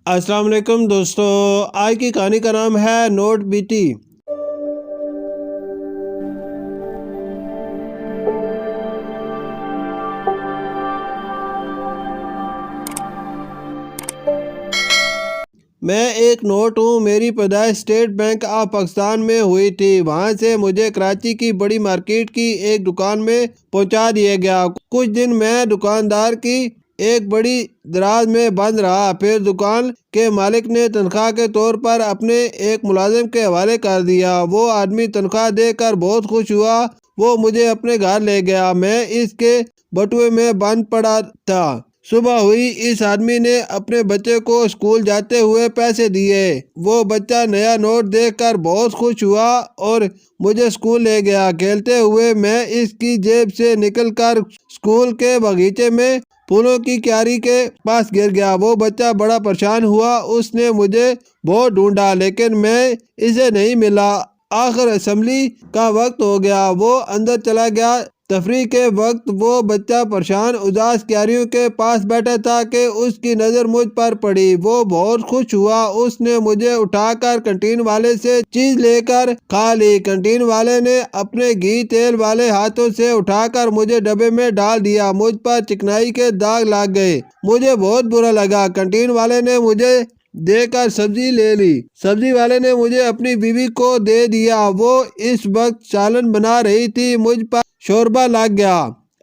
السلام علیکم دوستو، آج کی کہانی کا نام ہے نوٹ بیٹی۔ میں ایک نوٹ ہوں۔ میری پیدائش اسٹیٹ بینک آف پاکستان میں ہوئی تھی۔ وہاں سے مجھے کراچی کی بڑی مارکیٹ کی ایک دکان میں پہنچا دیا گیا۔ کچھ دن میں دکاندار کی ایک بڑی دراز میں بند رہا، پھر دکان کے مالک نے تنخواہ کے طور پر اپنے ایک ملازم کے حوالے کر دیا۔ وہ آدمی تنخواہ دے کر بہت خوش ہوا۔ وہ مجھے اپنے گھر لے گیا۔ میں اس کے بٹوے میں بند پڑا تھا۔ صبح ہوئی، اس آدمی نے اپنے بچے کو اسکول جاتے ہوئے پیسے دیے۔ وہ بچہ نیا نوٹ دیکھ کر بہت خوش ہوا اور مجھے اسکول لے گیا۔ کھیلتے ہوئے میں اس کی جیب سے نکل کر اسکول کے باغیچے میں پھولوں کی کیاری کے پاس گر گیا۔ وہ بچہ بڑا پریشان ہوا۔ اس نے مجھے بہت ڈھونڈا لیکن میں اسے نہیں ملا۔ آخر اسمبلی کا وقت ہو گیا۔ وہ اندر چلا گیا۔ تفریح کے وقت وہ بچہ پریشان اداس کیاریوں کے پاس بیٹھا تھا کہ اس کی نظر مجھ پر پڑی۔ وہ بہت خوش ہوا۔ اس نے مجھے اٹھا کر کینٹین والے سے چیز لے کر کھا لی۔ کینٹین والے نے اپنے گھی تیل والے ہاتھوں سے اٹھا کر مجھے ڈبے میں ڈال دیا۔ مجھ پر چکنائی کے داغ لگ گئے۔ مجھے بہت برا لگا۔ کینٹین والے نے مجھے دے کر سبزی لے لی۔ سبزی والے نے مجھے اپنی بیوی کو دے دیا۔ وہ اس وقت سالن بنا رہی تھی۔ مجھ پر شوربہ لگ گیا۔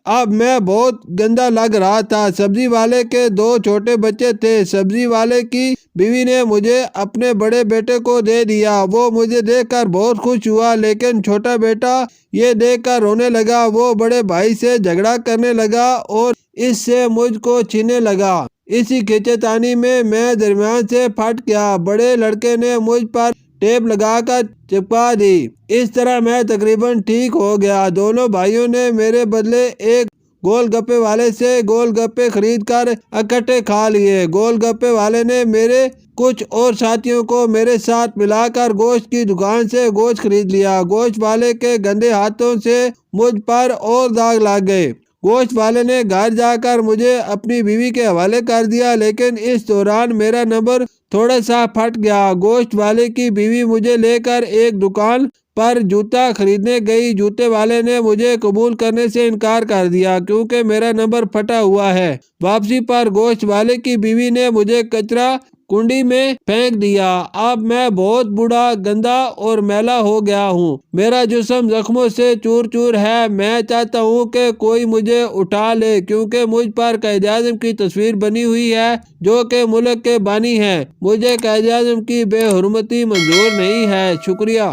اب میں بہت گندا لگ رہا تھا۔ سبزی والے کے 2 چھوٹے بچے تھے۔ سبزی والے کی بیوی نے مجھے اپنے بڑے بیٹے کو دے دیا۔ وہ مجھے دیکھ کر بہت خوش ہوا لیکن چھوٹا بیٹا یہ دیکھ کر رونے لگا۔ وہ بڑے بھائی سے جھگڑا کرنے لگا اور اس سے مجھ کو چھیننے لگا۔ اسی کھینچے تانی میں درمیان سے پھٹ گیا۔ بڑے لڑکے نے مجھ پر ٹیپ لگا کر چپکا دی۔ اس طرح میں تقریباً ٹھیک ہو گیا۔ دونوں بھائیوں نے میرے بدلے ایک گول گپے والے سے گول گپے خرید کر اکٹھے کھا لیے۔ گول گپے والے نے میرے کچھ اور ساتھیوں کو میرے ساتھ ملا کر گوشت کی دکان سے گوشت خرید لیا۔ گوشت والے کے گندے ہاتھوں سے مجھ پر اور داغ لگ گئے۔ گوشت والے نے گھر جا کر مجھے اپنی بیوی کے حوالے کر دیا لیکن اس دوران میرا نمبر تھوڑا سا پھٹ گیا۔ گوشت والے کی بیوی مجھے لے کر ایک دکان پر جوتا خریدنے گئی۔ جوتے والے نے مجھے قبول کرنے سے انکار کر دیا کیونکہ میرا نمبر پھٹا ہوا ہے۔ واپسی پر گوشت والے کی بیوی نے مجھے کچرا کنڈی میں پھینک دیا۔ اب میں بہت بوڑھا، گندا اور میلا ہو گیا ہوں۔ میرا جسم زخموں سے چور چور ہے۔ میں چاہتا ہوں کہ کوئی مجھے اٹھا لے کیونکہ مجھ پر قائد اعظم کی تصویر بنی ہوئی ہے جو کہ ملک کے بانی ہیں۔ مجھے قائد اعظم کی بے حرمتی منظور نہیں ہے۔ شکریہ۔